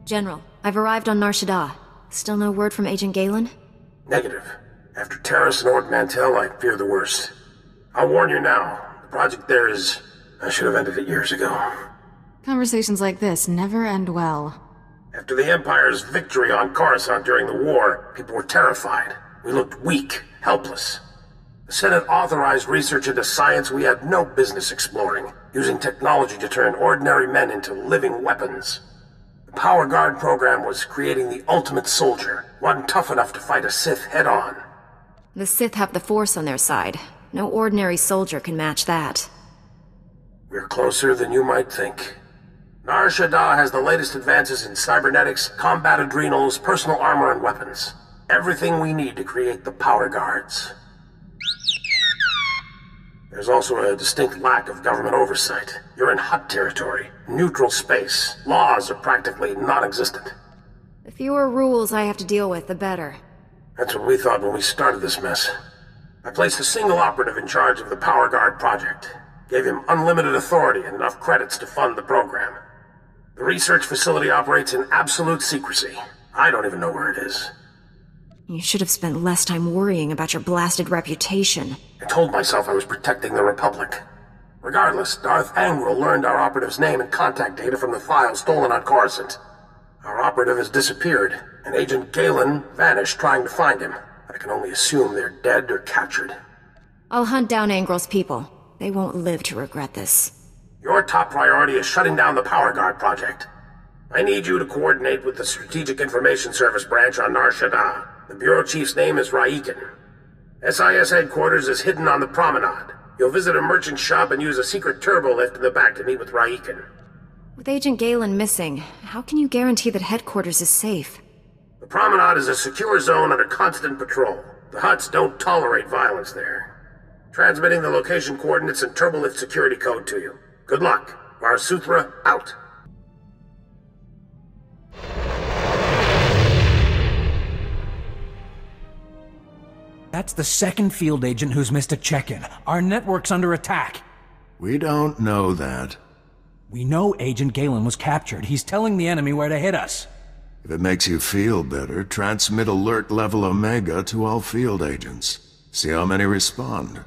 General, I've arrived on Nar Shaddaa. Still no word from Agent Galen? Negative. After Terrace and Ord Mantell, I fear the worst. I'll warn you now. The project there is... I should have ended it years ago. Conversations like this never end well. After the Empire's victory on Coruscant during the war, people were terrified. We looked weak, helpless. The Senate authorized research into science we had no business exploring, using technology to turn ordinary men into living weapons. The Power Guard program was creating the ultimate soldier, one tough enough to fight a Sith head-on. The Sith have the Force on their side. No ordinary soldier can match that. We're closer than you might think. Nar Shaddaa has the latest advances in cybernetics, combat adrenals, personal armor, and weapons. Everything we need to create the Power Guards. There's also a distinct lack of government oversight. You're in Hutt territory, neutral space. Laws are practically non-existent. The fewer rules I have to deal with, the better. That's what we thought when we started this mess. I placed a single operative in charge of the Power Guard project. Gave him unlimited authority and enough credits to fund the program. The research facility operates in absolute secrecy. I don't even know where it is. You should have spent less time worrying about your blasted reputation. I told myself I was protecting the Republic. Regardless, Darth Angral learned our operative's name and contact data from the files stolen on Coruscant. Our operative has disappeared, and Agent Galen vanished trying to find him. I can only assume they're dead or captured. I'll hunt down Angral's people. They won't live to regret this. Your top priority is shutting down the Power Guard project. I need you to coordinate with the Strategic Information Service branch on Nar Shaddaa. The Bureau Chief's name is Raiken. SIS headquarters is hidden on the promenade. You'll visit a merchant shop and use a secret turbo lift in the back to meet with Raiken. With Agent Galen missing, how can you guarantee that headquarters is safe? The promenade is a secure zone under constant patrol. The Hutts don't tolerate violence there. Transmitting the location coordinates and turbolift security code to you. Good luck. Varsuthra out. That's the second field agent who's missed a check-in. Our network's under attack. We don't know that. We know Agent Galen was captured. He's telling the enemy where to hit us. If it makes you feel better, transmit alert level Omega to all field agents. See how many respond.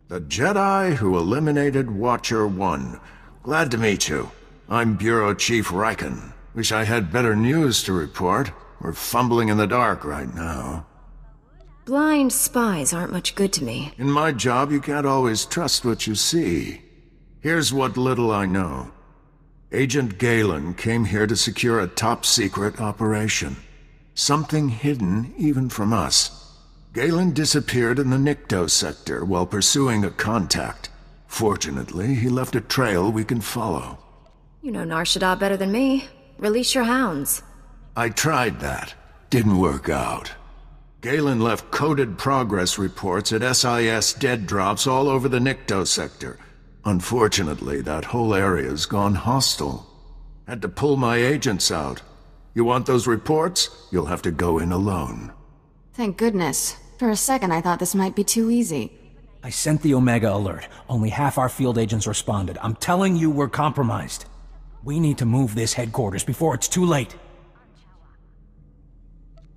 The Jedi who eliminated Watcher 1. Glad to meet you. I'm Bureau Chief Raiken. Wish I had better news to report. We're fumbling in the dark right now. Blind spies aren't much good to me. In my job, you can't always trust what you see. Here's what little I know. Agent Galen came here to secure a top-secret operation. Something hidden even from us. Galen disappeared in the Nikto sector while pursuing a contact. Fortunately, he left a trail we can follow. You know Nar Shaddaa better than me. Release your hounds. I tried that. Didn't work out. Galen left coded progress reports at SIS dead drops all over the Nikto sector. Unfortunately, that whole area's gone hostile. Had to pull my agents out. You want those reports? You'll have to go in alone. Thank goodness. For a second I thought this might be too easy. I sent the Omega alert. Only half our field agents responded. I'm telling you we're compromised. We need to move this headquarters before it's too late.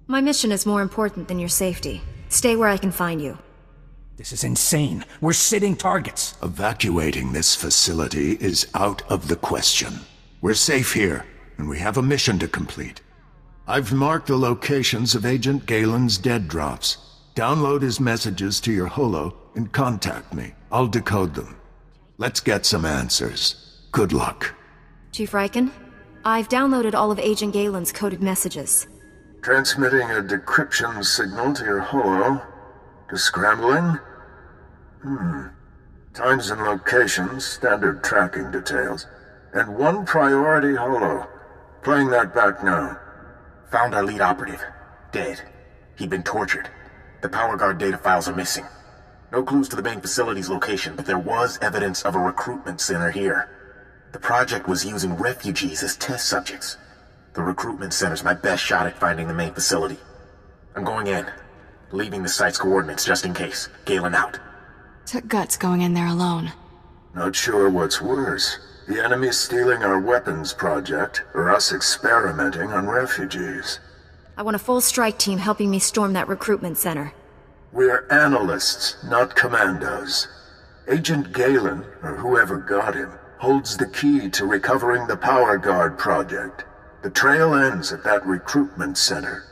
My mission is more important than your safety. Stay where I can find you. This is insane. We're sitting targets. Evacuating this facility is out of the question. We're safe here, and we have a mission to complete. I've marked the locations of Agent Galen's dead drops. Download his messages to your holo and contact me. I'll decode them. Let's get some answers. Good luck. Chief Raiken, I've downloaded all of Agent Galen's coded messages. Transmitting a decryption signal to your holo. Descrambling? Times and locations, standard tracking details. And one priority holo. Playing that back now. Found our lead operative. Dead. He'd been tortured. The Power Guard data files are missing. No clues to the main facility's location, but there was evidence of a recruitment center here. The project was using refugees as test subjects. The recruitment center's my best shot at finding the main facility. I'm going in. Leaving the site's coordinates just in case. Galen out. Took guts going in there alone. Not sure what's worse. The enemy stealing our weapons project, or us experimenting on refugees. I want a full strike team helping me storm that recruitment center. We're analysts, not commandos. Agent Galen, or whoever got him, holds the key to recovering the Power Guard project. The trail ends at that recruitment center.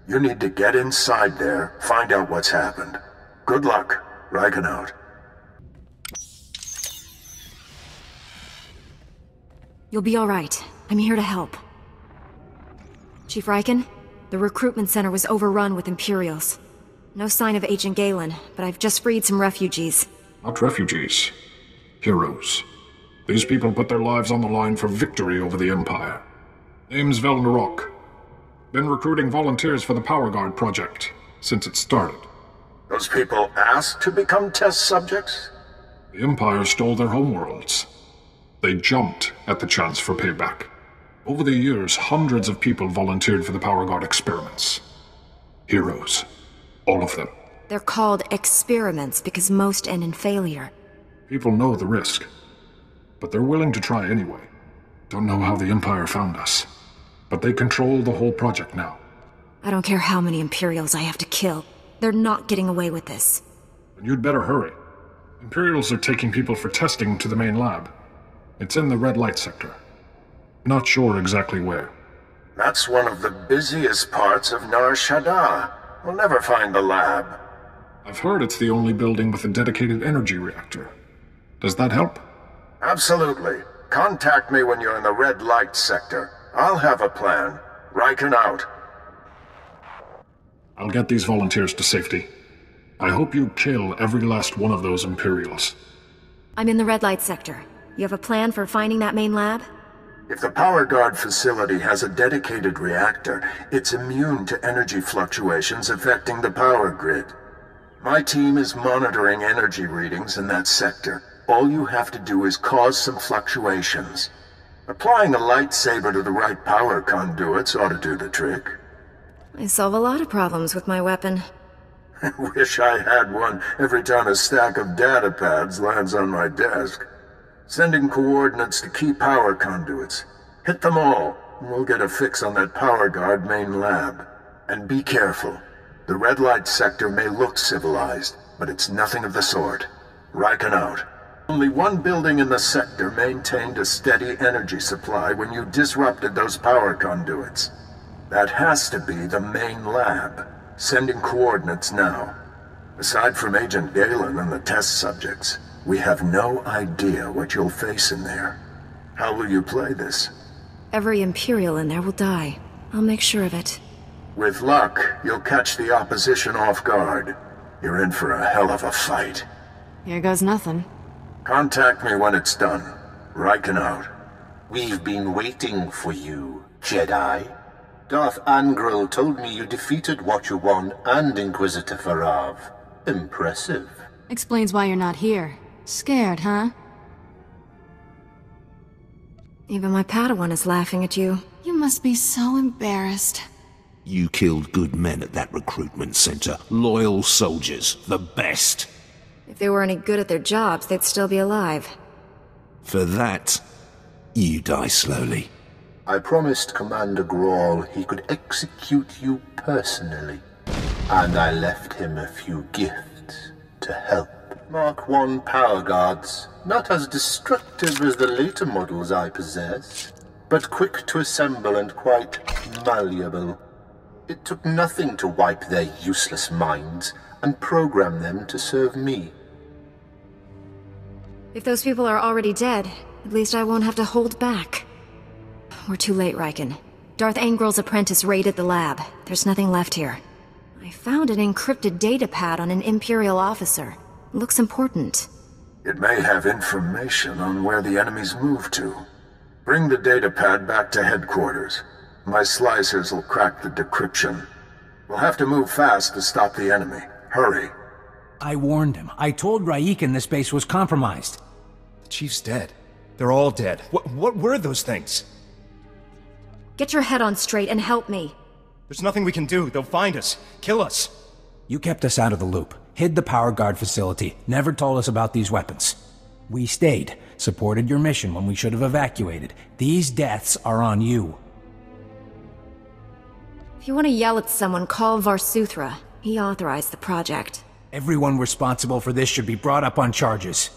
You need to get inside there, find out what's happened. Good luck. Riken out. You'll be all right. I'm here to help. Chief Riken, the recruitment center was overrun with Imperials. No sign of Agent Galen, but I've just freed some refugees. Not refugees. Heroes. These people put their lives on the line for victory over the Empire. Name's Velnarok. Been recruiting volunteers for the Power Guard project since it started. Those people asked to become test subjects? The Empire stole their homeworlds. They jumped at the chance for payback. Over the years, hundreds of people volunteered for the Power Guard experiments. Heroes. All of them. They're called experiments because most end in failure. People know the risk, but they're willing to try anyway. Don't know how the Empire found us, but they control the whole project now. I don't care how many Imperials I have to kill. They're not getting away with this. And you'd better hurry. Imperials are taking people for testing to the main lab. It's in the red light sector. Not sure exactly where. That's one of the busiest parts of Nar Shaddaa. We'll never find the lab. I've heard it's the only building with a dedicated energy reactor. Does that help? Absolutely. Contact me when you're in the red light sector. I'll have a plan. Riken out. I'll get these volunteers to safety. I hope you kill every last one of those Imperials. I'm in the red light sector. You have a plan for finding that main lab? If the Power Guard facility has a dedicated reactor, it's immune to energy fluctuations affecting the power grid. My team is monitoring energy readings in that sector. All you have to do is cause some fluctuations. Applying a lightsaber to the right power conduits ought to do the trick. I solve a lot of problems with my weapon. Wish I had one every time a stack of data pads lands on my desk. Sending coordinates to key power conduits. Hit them all, and we'll get a fix on that Power Guard main lab. And be careful. The red light sector may look civilized, but it's nothing of the sort. Riken out. Only one building in the sector maintained a steady energy supply when you disrupted those power conduits. That has to be the main lab. Sending coordinates now. Aside from Agent Galen and the test subjects, we have no idea what you'll face in there. How will you play this? Every Imperial in there will die. I'll make sure of it. With luck, you'll catch the opposition off guard. You're in for a hell of a fight. Here goes nothing. Contact me when it's done. Riken out. We've been waiting for you, Jedi. Darth Angral told me you defeated Watcher 1 and Inquisitor Farav. Impressive. Explains why you're not here. Scared, huh? Even my Padawan is laughing at you. You must be so embarrassed. You killed good men at that recruitment center. Loyal soldiers. The best. If they were any good at their jobs, they'd still be alive. For that, you die slowly. I promised Commander Grawl he could execute you personally. And I left him a few gifts to help. Mark I power guards, not as destructive as the later models I possess, but quick to assemble and quite malleable. It took nothing to wipe their useless minds and program them to serve me. If those people are already dead, at least I won't have to hold back. We're too late, Riken. Darth Angral's apprentice raided the lab. There's nothing left here. I found an encrypted datapad on an Imperial officer. Looks important. It may have information on where the enemies moved to. Bring the datapad back to headquarters. My slicers will crack the decryption. We'll have to move fast to stop the enemy. Hurry. I warned him. I told Raiken this base was compromised. The Chief's dead. They're all dead. What were those things? Get your head on straight and help me. There's nothing we can do. They'll find us. Kill us. You kept us out of the loop. Hid the Power Guard facility. Never told us about these weapons. We stayed, supported your mission when we should have evacuated. These deaths are on you. If you want to yell at someone, call Varsuthra. He authorized the project. Everyone responsible for this should be brought up on charges.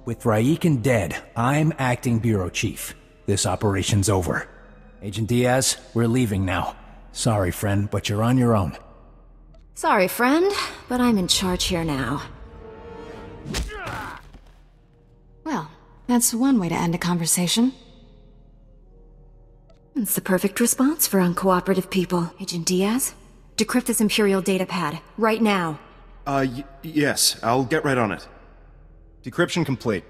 With Raiken dead, I'm acting bureau chief. This operation's over. Agent Diaz, we're leaving now. Sorry, friend, but you're on your own. Sorry, friend, but I'm in charge here now. Well, that's one way to end a conversation. It's the perfect response for uncooperative people. Agent Diaz? Decrypt this Imperial datapad, right now. Yes, I'll get right on it. Decryption complete.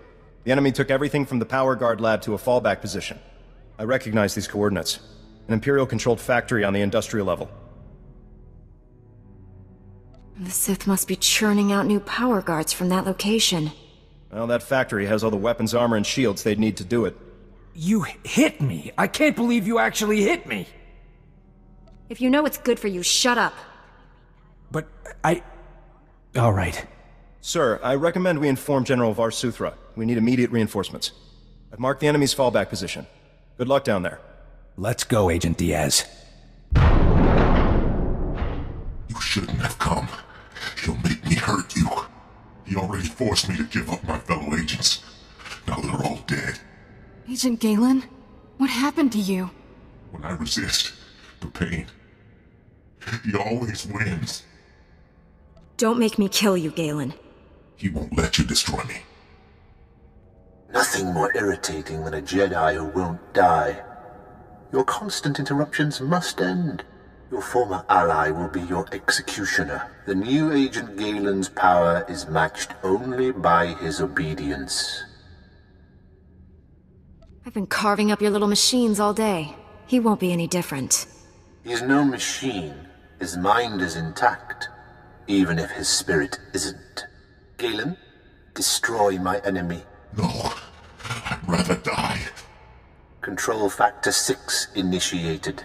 The enemy took everything from the Power Guard lab to a fallback position. I recognize these coordinates. An Imperial-controlled factory on the industrial level. The Sith must be churning out new Power Guards from that location. Well, that factory has all the weapons, armor, and shields they'd need to do it. You hit me! I can't believe you actually hit me! If you know what's good for you, shut up. But all right. Sir, I recommend we inform General Varsuthra. We need immediate reinforcements. I've marked the enemy's fallback position. Good luck down there. Let's go, Agent Diaz. You shouldn't have come. He'll make me hurt you. He already forced me to give up my fellow agents. Now they're all dead. Agent Galen? What happened to you? When I resist the pain, he always wins. Don't make me kill you, Galen. He won't let you destroy me. Nothing more irritating than a Jedi who won't die. Your constant interruptions must end. Your former ally will be your executioner. The new Agent Galen's power is matched only by his obedience. I've been carving up your little machines all day. He won't be any different. He's no machine. His mind is intact, even if his spirit isn't. Galen, destroy my enemy. No, I'd rather die. Control Factor 6 initiated.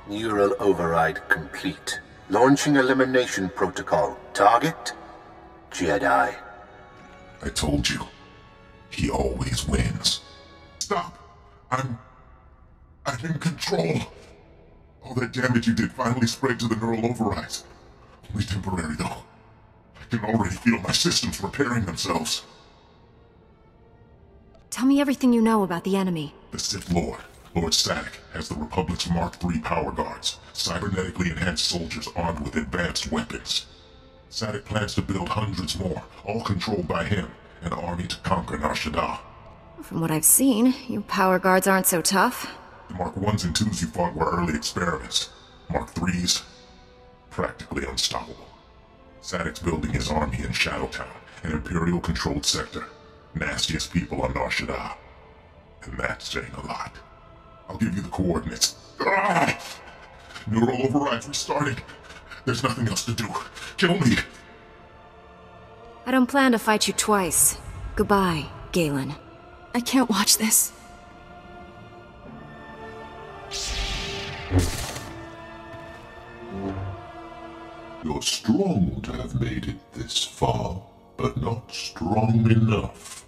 Neural override complete. Launching elimination protocol. Target? Jedi. I told you. He always wins. Stop! I'm in control. All that damage you did finally spread to the neural overrides. Only temporary, though. I can already feel my systems repairing themselves. Tell me everything you know about the enemy. The Sith Lord, Lord Static, has the Republic's Mark III Power Guards, cybernetically enhanced soldiers armed with advanced weapons. Static plans to build hundreds more, all controlled by him, an army to conquer Nar Shaddaa. From what I've seen, you Power Guards aren't so tough. The Mark 1s and 2s you fought were early experiments. Mark 3s, practically unstoppable. Static's building his army in Shadowtown, an Imperial-controlled sector. Nastiest people on Nar Shaddaa. And that's saying a lot. I'll give you the coordinates. Ah! Neural overrides restarting. There's nothing else to do. Kill me. I don't plan to fight you twice. Goodbye, Galen. I can't watch this. You're strong to have made it this far, but not strong enough.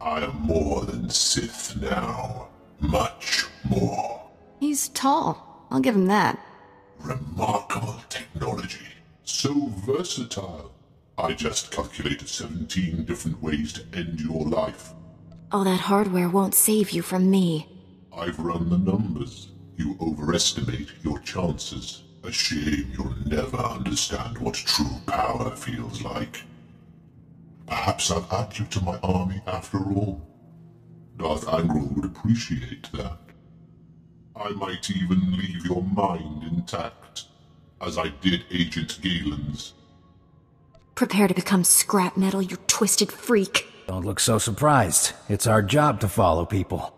I am more than Sith now. Much more. He's tall. I'll give him that. Remarkable technology. So versatile. I just calculated 17 different ways to end your life. All that hardware won't save you from me. I've run the numbers. You overestimate your chances. A shame you'll never understand what true power feels like. Perhaps I'll add you to my army after all. Darth Angral would appreciate that. I might even leave your mind intact, as I did Agent Galen's. Prepare to become scrap metal, you twisted freak. Don't look so surprised. It's our job to follow people.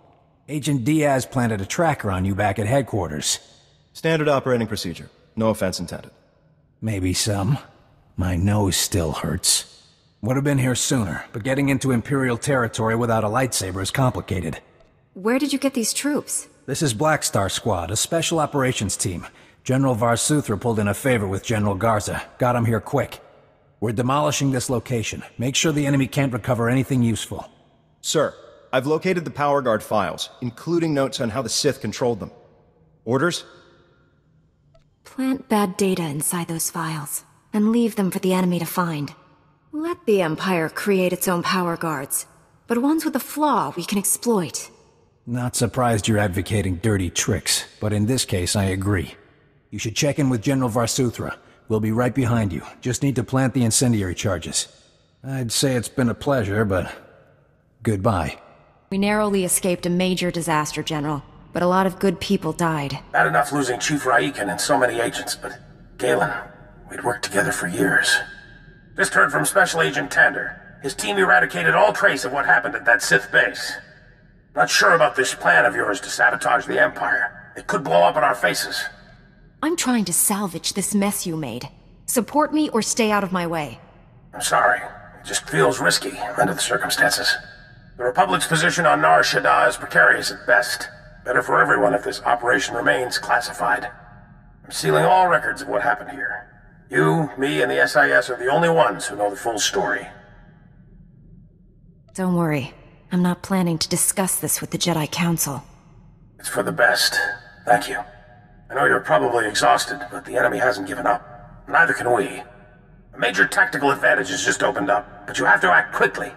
Agent Diaz planted a tracker on you back at headquarters. Standard operating procedure. No offense intended. Maybe some. My nose still hurts. Would have been here sooner, but getting into Imperial territory without a lightsaber is complicated. Where did you get these troops? This is Black Star Squad, a special operations team. General Varsuthra pulled in a favor with General Garza. Got him here quick. We're demolishing this location. Make sure the enemy can't recover anything useful. Sir, I've located the Power Guard files, including notes on how the Sith controlled them. Orders? Plant bad data inside those files, and leave them for the enemy to find. Let the Empire create its own Power Guards, but ones with a flaw we can exploit. Not surprised you're advocating dirty tricks, but in this case I agree. You should check in with General Varsuthra. We'll be right behind you. Just need to plant the incendiary charges. I'd say it's been a pleasure, but goodbye. We narrowly escaped a major disaster, General, but a lot of good people died. Bad enough losing Chief Raiken and so many agents, but Galen, we'd worked together for years. Just heard from Special Agent Tander. His team eradicated all trace of what happened at that Sith base. Not sure about this plan of yours to sabotage the Empire. It could blow up in our faces. I'm trying to salvage this mess you made. Support me or stay out of my way. I'm sorry. It just feels risky under the circumstances. The Republic's position on Nar Shaddaa is precarious at best. Better for everyone if this operation remains classified. I'm sealing all records of what happened here. You, me, and the SIS are the only ones who know the full story. Don't worry. I'm not planning to discuss this with the Jedi Council. It's for the best. Thank you. I know you're probably exhausted, but the enemy hasn't given up. Neither can we. A major tactical advantage has just opened up, but you have to act quickly.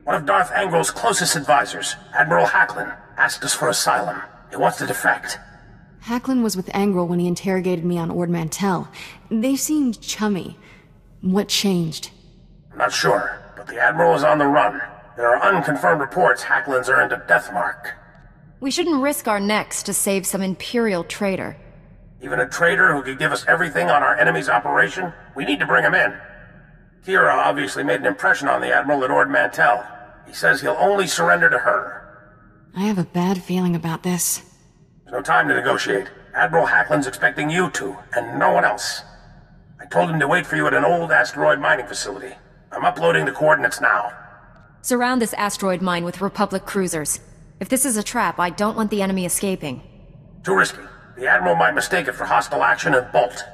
One of Darth Angrel's closest advisors, Admiral Hacklin, asked us for asylum. He wants to defect. Hacklin was with Angrel when he interrogated me on Ord Mantell. They seemed chummy. What changed? I'm not sure, but the Admiral is on the run. There are unconfirmed reports Hacklin's earned a death mark. We shouldn't risk our necks to save some Imperial traitor. Even a traitor who could give us everything on our enemy's operation? We need to bring him in. Kira obviously made an impression on the Admiral at Ord Mantell. He says he'll only surrender to her. I have a bad feeling about this. There's no time to negotiate. Admiral Hacklin's expecting you two, and no one else. I told him to wait for you at an old asteroid mining facility. I'm uploading the coordinates now. Surround this asteroid mine with Republic cruisers. If this is a trap, I don't want the enemy escaping. Too risky. The Admiral might mistake it for hostile action and bolt.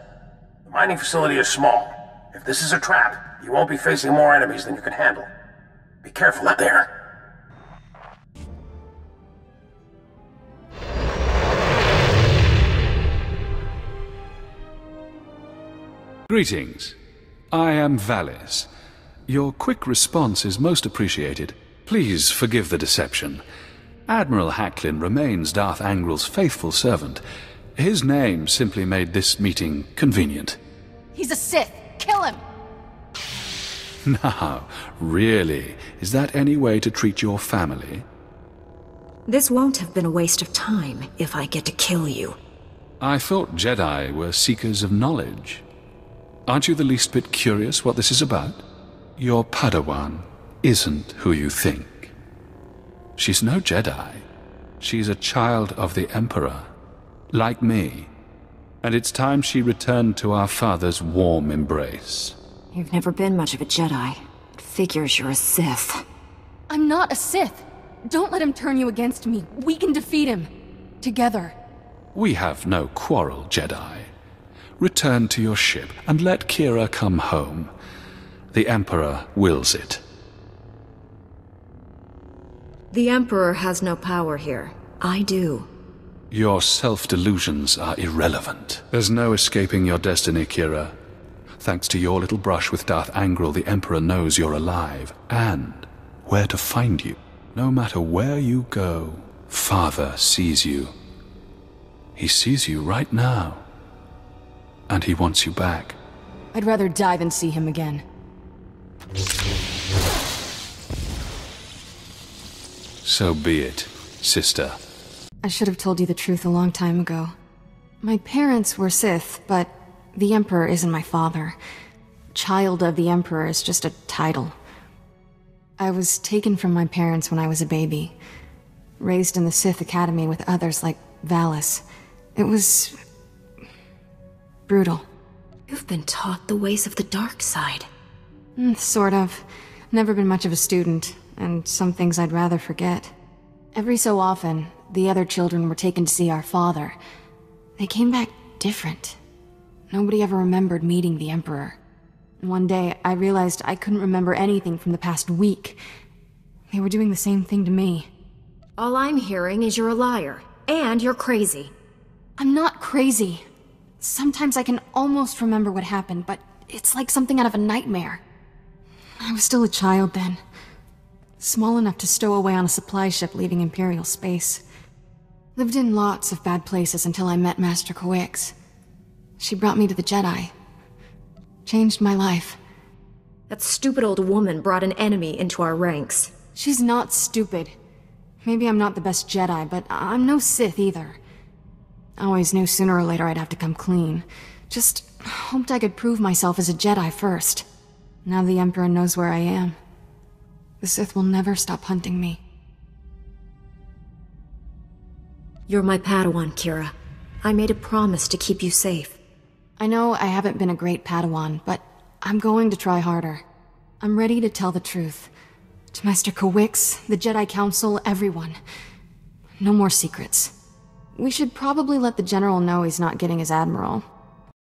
The mining facility is small. If this is a trap, you won't be facing more enemies than you can handle. Be careful out there. Greetings. I am Valis. Your quick response is most appreciated. Please forgive the deception. Admiral Hacklin remains Darth Angrel's faithful servant. His name simply made this meeting convenient. He's a Sith! Kill him! Now, really, is that any way to treat your family? This won't have been a waste of time if I get to kill you. I thought Jedi were seekers of knowledge. Aren't you the least bit curious what this is about? Your Padawan isn't who you think. She's no Jedi. She's a child of the Emperor, like me. And it's time she returned to our father's warm embrace. You've never been much of a Jedi. It figures you're a Sith. I'm not a Sith! Don't let him turn you against me. We can defeat him. Together. We have no quarrel, Jedi. Return to your ship and let Kira come home. The Emperor wills it. The Emperor has no power here. I do. Your self-delusions are irrelevant. There's no escaping your destiny, Kira. Thanks to your little brush with Darth Angrel, the Emperor knows you're alive, and where to find you. No matter where you go, Father sees you. He sees you right now. And he wants you back. I'd rather die than see him again. So be it, sister. I should have told you the truth a long time ago. My parents were Sith, but the Emperor isn't my father. Child of the Emperor is just a title. I was taken from my parents when I was a baby. Raised in the Sith Academy with others like Valis. It was brutal. You've been taught the ways of the dark side. Sort of. Never been much of a student, and some things I'd rather forget. Every so often, the other children were taken to see our father. They came back different. Nobody ever remembered meeting the Emperor. One day, I realized I couldn't remember anything from the past week. They were doing the same thing to me. All I'm hearing is you're a liar. And you're crazy. I'm not crazy. Sometimes I can almost remember what happened, but it's like something out of a nightmare. I was still a child then. Small enough to stow away on a supply ship leaving Imperial space. Lived in lots of bad places until I met Master Coix. She brought me to the Jedi. Changed my life. That stupid old woman brought an enemy into our ranks. She's not stupid. Maybe I'm not the best Jedi, but I'm no Sith either. I always knew sooner or later I'd have to come clean. Just hoped I could prove myself as a Jedi first. Now the Emperor knows where I am. The Sith will never stop hunting me. You're my Padawan, Kira. I made a promise to keep you safe. I know I haven't been a great Padawan, but I'm going to try harder. I'm ready to tell the truth. To Master Coix, the Jedi Council, everyone. No more secrets. We should probably let the General know he's not getting his Admiral.